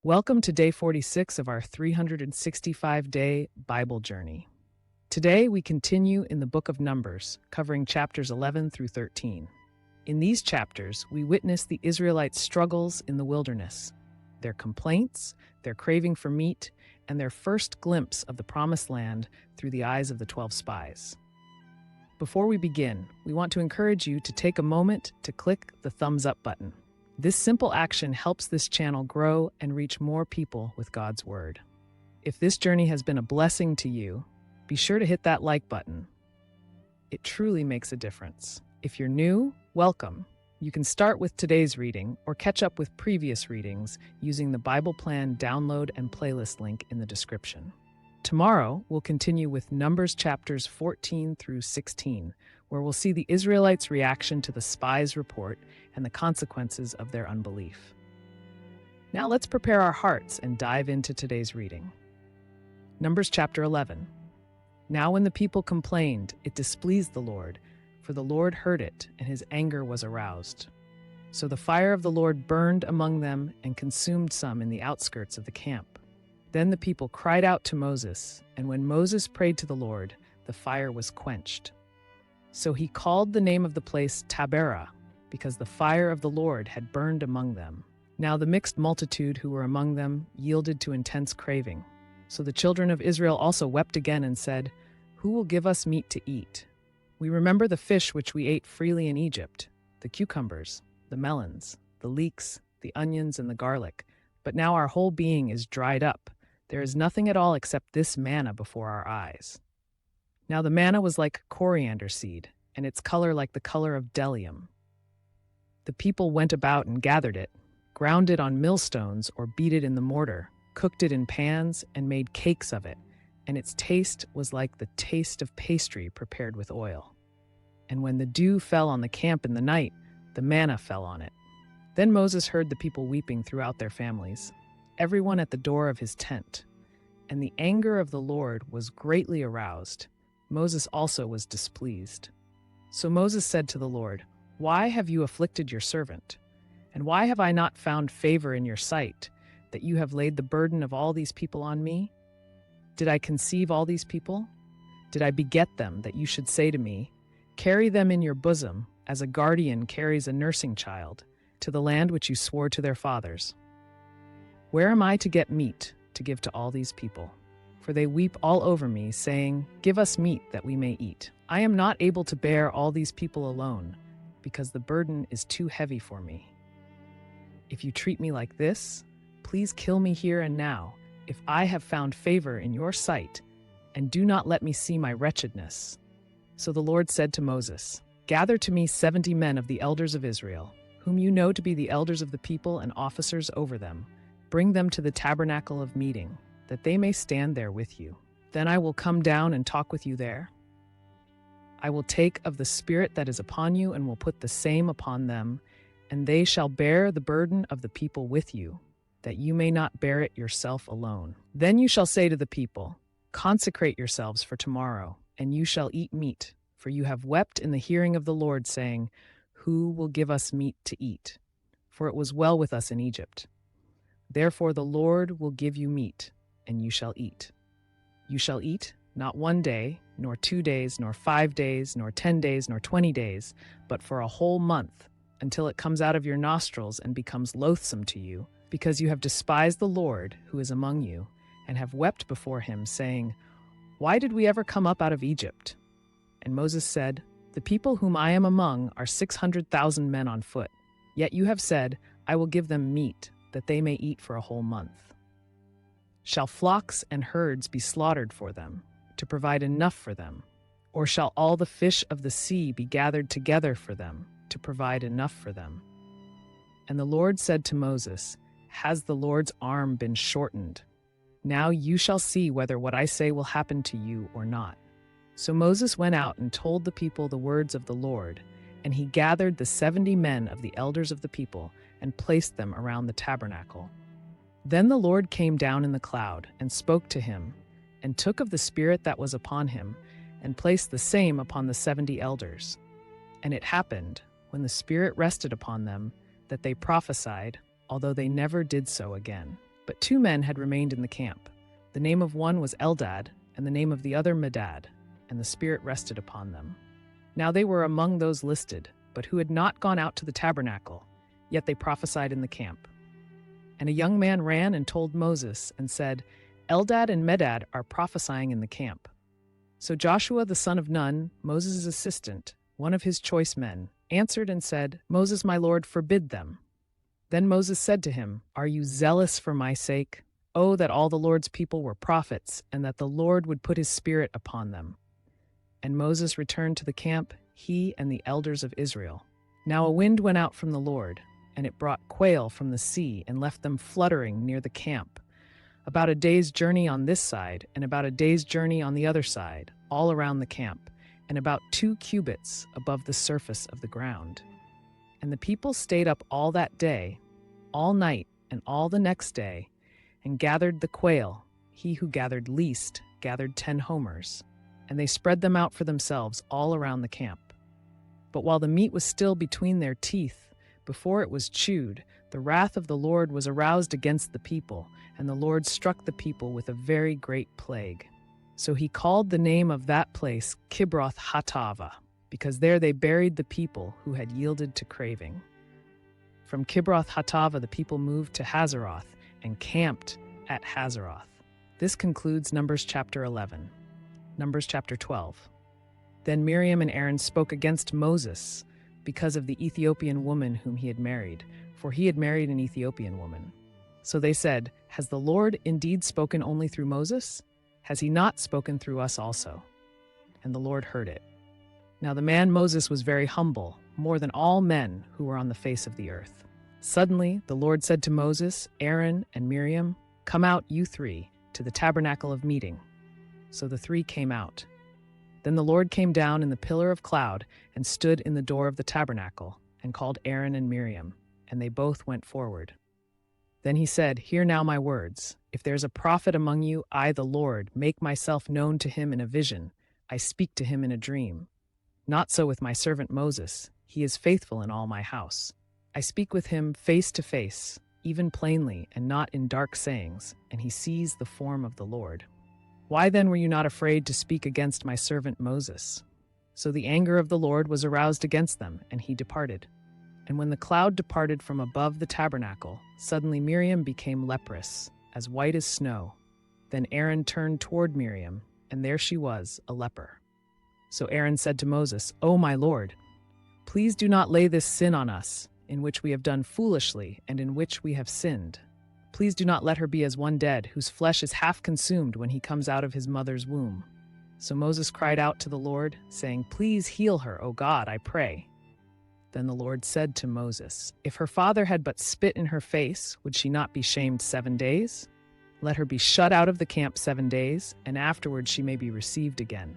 Welcome to day 46 of our 365-day Bible journey. Today we continue in the book of Numbers, covering chapters 11 through 13. In these chapters, we witness the Israelites' struggles in the wilderness, their complaints, their craving for meat, and their first glimpse of the Promised Land through the eyes of the 12 spies. Before we begin, we want to encourage you to take a moment to click the thumbs up button. This simple action helps this channel grow and reach more people with God's Word. If this journey has been a blessing to you, be sure to hit that like button. It truly makes a difference. If you're new, welcome. You can start with today's reading or catch up with previous readings using the Bible Plan download and playlist link in the description. Tomorrow, we'll continue with Numbers chapters 14 through 16, where we'll see the Israelites' reaction to the spies' report and the consequences of their unbelief. Now let's prepare our hearts and dive into today's reading. Numbers chapter 11. Now when the people complained, it displeased the Lord, for the Lord heard it, and his anger was aroused. So the fire of the Lord burned among them and consumed some in the outskirts of the camp. Then the people cried out to Moses, and when Moses prayed to the Lord, the fire was quenched. So he called the name of the place Taberah, because the fire of the Lord had burned among them. Now the mixed multitude who were among them yielded to intense craving. So the children of Israel also wept again and said, "Who will give us meat to eat? We remember the fish which we ate freely in Egypt, the cucumbers, the melons, the leeks, the onions, and the garlic. But now our whole being is dried up. There is nothing at all except this manna before our eyes." Now the manna was like coriander seed, and its color like the color of bdellium. The people went about and gathered it, ground it on millstones or beat it in the mortar, cooked it in pans, and made cakes of it, and its taste was like the taste of pastry prepared with oil. And when the dew fell on the camp in the night, the manna fell on it. Then Moses heard the people weeping throughout their families, everyone at the door of his tent. And the anger of the Lord was greatly aroused. Moses also was displeased. So Moses said to the Lord, "Why have you afflicted your servant? And why have I not found favor in your sight, that you have laid the burden of all these people on me? Did I conceive all these people? Did I beget them, that you should say to me, 'Carry them in your bosom, as a guardian carries a nursing child, to the land which you swore to their fathers?' Where am I to get meat to give to all these people? For they weep all over me, saying, 'Give us meat that we may eat.' I am not able to bear all these people alone, because the burden is too heavy for me. If you treat me like this, please kill me here and now, if I have found favor in your sight, and do not let me see my wretchedness." So the Lord said to Moses, "Gather to me 70 men of the elders of Israel, whom you know to be the elders of the people and officers over them. Bring them to the tabernacle of meeting, that they may stand there with you. Then I will come down and talk with you there. I will take of the Spirit that is upon you and will put the same upon them, and they shall bear the burden of the people with you, that you may not bear it yourself alone. Then you shall say to the people, 'Consecrate yourselves for tomorrow, and you shall eat meat, for you have wept in the hearing of the Lord, saying, Who will give us meat to eat? For it was well with us in Egypt. Therefore the Lord will give you meat, and you shall eat. You shall eat, not 1 day, nor 2 days, nor 5 days, nor 10 days, nor 20 days, but for a whole month, until it comes out of your nostrils and becomes loathsome to you, because you have despised the Lord who is among you, and have wept before him, saying, Why did we ever come up out of Egypt?' And Moses said, 'The people whom I am among are 600,000 men on foot. Yet you have said, I will give them meat, that they may eat for a whole month. Shall flocks and herds be slaughtered for them, to provide enough for them? Or shall all the fish of the sea be gathered together for them, to provide enough for them?' And the Lord said to Moses, 'Has the Lord's arm been shortened? Now you shall see whether what I say will happen to you or not.' So Moses went out and told the people the words of the Lord, and he gathered the 70 men of the elders of the people and placed them around the tabernacle. Then the Lord came down in the cloud and spoke to him, and took of the Spirit that was upon him, and placed the same upon the 70 elders. And it happened, when the Spirit rested upon them, that they prophesied, although they never did so again. But 2 men had remained in the camp. The name of one was Eldad, and the name of the other Medad, and the Spirit rested upon them. Now they were among those listed, but who had not gone out to the tabernacle, yet they prophesied in the camp. And a young man ran and told Moses and said, Eldad and Medad are prophesying in the camp. So Joshua the son of Nun, Moses' assistant, one of his choice men, answered and said, Moses, my lord, forbid them. Then Moses said to him, Are you zealous for my sake? Oh, that all the Lord's people were prophets, and that the Lord would put his Spirit upon them. And Moses returned to the camp, he and the elders of Israel. Now a wind went out from the Lord, and it brought quail from the sea and left them fluttering near the camp, about a day's journey on this side and about a day's journey on the other side, all around the camp, and about 2 cubits above the surface of the ground. And the people stayed up all that day, all night, and all the next day, and gathered the quail. He who gathered least gathered 10 homers, and they spread them out for themselves all around the camp. But while the meat was still between their teeth, before it was chewed, the wrath of the Lord was aroused against the people, and the Lord struck the people with a very great plague. So he called the name of that place Kibroth Hattaavah, because there they buried the people who had yielded to craving. From Kibroth Hattaavah the people moved to Hazeroth and camped at Hazeroth. This concludes Numbers chapter 11. Numbers chapter 12. Then Miriam and Aaron spoke against Moses because of the Ethiopian woman whom he had married, for he had married an Ethiopian woman. So they said, Has the Lord indeed spoken only through Moses? Has he not spoken through us also? And the Lord heard it. Now the man Moses was very humble, more than all men who were on the face of the earth. Suddenly the Lord said to Moses, Aaron, and Miriam, Come out, you 3, to the tabernacle of meeting. So the 3 came out. Then the Lord came down in the pillar of cloud and stood in the door of the tabernacle and called Aaron and Miriam, and they both went forward. Then he said, Hear now my words. If there is a prophet among you, I, the Lord, make myself known to him in a vision. I speak to him in a dream. Not so with my servant Moses. He is faithful in all my house. I speak with him face to face, even plainly, and not in dark sayings, and he sees the form of the Lord. Why then were you not afraid to speak against my servant Moses? So the anger of the Lord was aroused against them, and he departed. And when the cloud departed from above the tabernacle, suddenly Miriam became leprous, as white as snow. Then Aaron turned toward Miriam, and there she was, a leper. So Aaron said to Moses, O my Lord, please do not lay this sin on us, in which we have done foolishly and in which we have sinned. Please do not let her be as one dead, whose flesh is half consumed when he comes out of his mother's womb. So Moses cried out to the Lord, saying, Please heal her, O God, I pray. Then the Lord said to Moses, If her father had but spit in her face, would she not be shamed 7 days? Let her be shut out of the camp 7 days, and afterward she may be received again.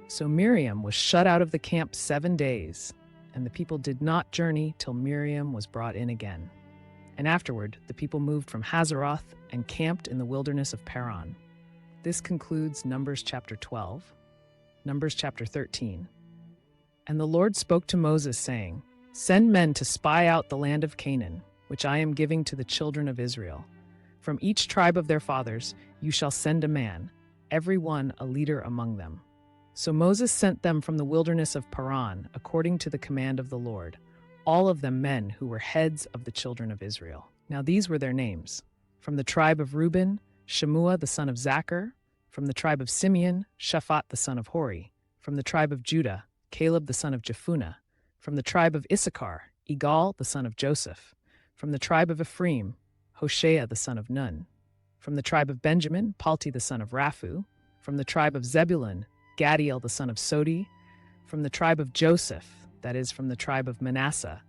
So Miriam was shut out of the camp 7 days, and the people did not journey till Miriam was brought in again. And afterward the people moved from Hazeroth and camped in the wilderness of Paran. This concludes Numbers chapter 12. Numbers chapter 13. And the Lord spoke to Moses, saying, Send men to spy out the land of Canaan, which I am giving to the children of Israel. From each tribe of their fathers you shall send a man, every one a leader among them. So Moses sent them from the wilderness of Paran, according to the command of the Lord, all of them men who were heads of the children of Israel. Now these were their names. From the tribe of Reuben, Shemua the son of Zachar. From the tribe of Simeon, Shaphat the son of Hori. From the tribe of Judah, Caleb the son of Jephunneh. From the tribe of Issachar, Igal the son of Joseph. From the tribe of Ephraim, Hoshea the son of Nun. From the tribe of Benjamin, Palti the son of Raphu. From the tribe of Zebulun, Gadiel the son of Sodi. From the tribe of Joseph, that is, from the tribe of Manasseh,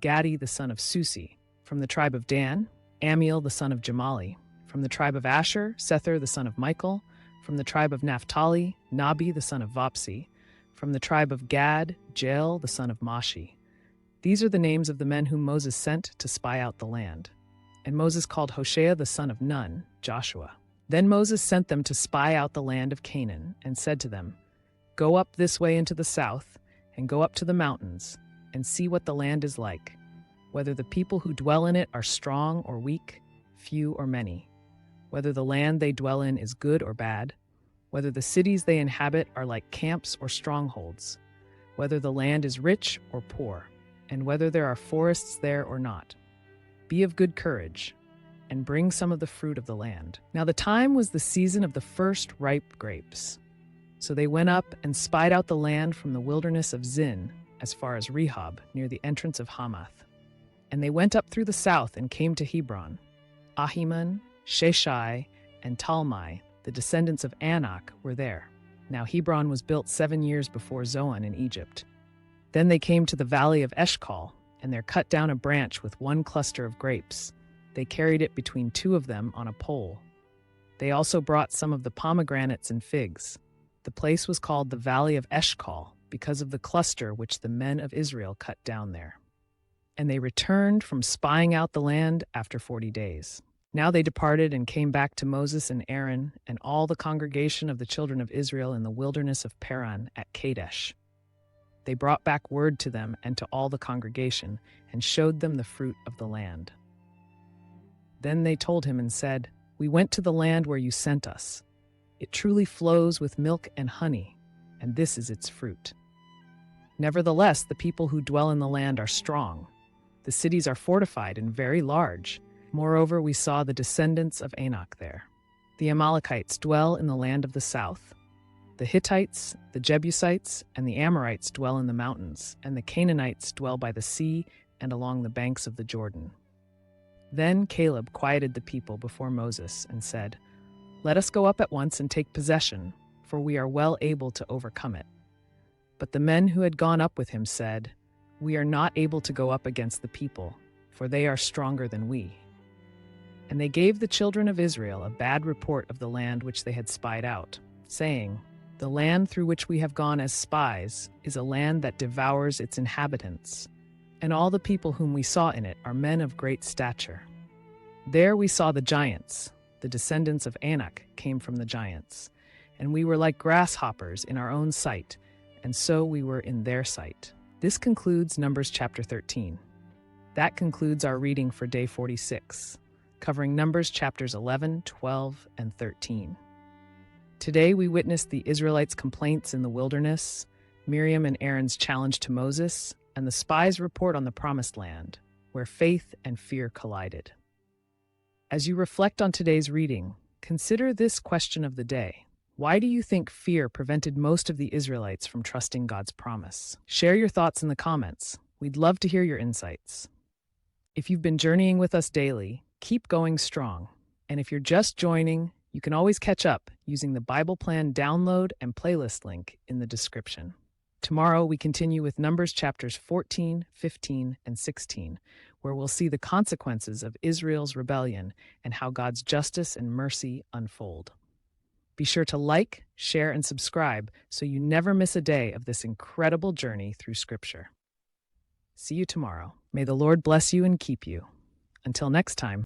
Gadi the son of Susi. From the tribe of Dan, Amiel the son of Jamali. From the tribe of Asher, Sethur the son of Michael. From the tribe of Naphtali, Nabi the son of Vopsi. From the tribe of Gad, Jael the son of Mashi. These are the names of the men whom Moses sent to spy out the land. And Moses called Hoshea the son of Nun, Joshua. Then Moses sent them to spy out the land of Canaan, and said to them, Go up this way into the south, and go up to the mountains, and see what the land is like, whether the people who dwell in it are strong or weak, few or many, whether the land they dwell in is good or bad, whether the cities they inhabit are like camps or strongholds, whether the land is rich or poor, and whether there are forests there or not. Be of good courage, and bring some of the fruit of the land." Now the time was the season of the first ripe grapes. So they went up and spied out the land from the wilderness of Zin as far as Rehob, near the entrance of Hamath. And they went up through the south and came to Hebron. Ahiman, Sheshai, and Talmai, the descendants of Anak, were there. Now Hebron was built 7 years before Zoan in Egypt. Then they came to the valley of Eshcol, and there cut down a branch with one cluster of grapes. They carried it between two of them on a pole. They also brought some of the pomegranates and figs. The place was called the Valley of Eshcol because of the cluster which the men of Israel cut down there. And they returned from spying out the land after 40 days. Now they departed and came back to Moses and Aaron and all the congregation of the children of Israel in the wilderness of Paran at Kadesh. They brought back word to them and to all the congregation and showed them the fruit of the land. Then they told him and said, "We went to the land where you sent us. It truly flows with milk and honey, and this is its fruit. Nevertheless, the people who dwell in the land are strong. The cities are fortified and very large. Moreover, we saw the descendants of Anak there. The Amalekites dwell in the land of the south. The Hittites, the Jebusites, and the Amorites dwell in the mountains, and the Canaanites dwell by the sea and along the banks of the Jordan." Then Caleb quieted the people before Moses and said, "Let us go up at once and take possession, for we are well able to overcome it." But the men who had gone up with him said, "We are not able to go up against the people, for they are stronger than we." And they gave the children of Israel a bad report of the land which they had spied out, saying, "The land through which we have gone as spies is a land that devours its inhabitants, and all the people whom we saw in it are men of great stature. There we saw the giants, the descendants of Anak came from the giants, and we were like grasshoppers in our own sight, and so we were in their sight." This concludes Numbers chapter 13. That concludes our reading for day 46, covering Numbers chapters 11, 12, and 13. Today we witnessed the Israelites' complaints in the wilderness, Miriam and Aaron's challenge to Moses, and the spies' report on the Promised Land, where faith and fear collided. As you reflect on today's reading, consider this question of the day. Why do you think fear prevented most of the Israelites from trusting God's promise? Share your thoughts in the comments. We'd love to hear your insights. If you've been journeying with us daily, keep going strong. And if you're just joining, you can always catch up using the Bible Plan download and playlist link in the description. Tomorrow, we continue with Numbers chapters 14, 15, and 16, where we'll see the consequences of Israel's rebellion and how God's justice and mercy unfold. Be sure to like, share, and subscribe so you never miss a day of this incredible journey through Scripture. See you tomorrow. May the Lord bless you and keep you. Until next time.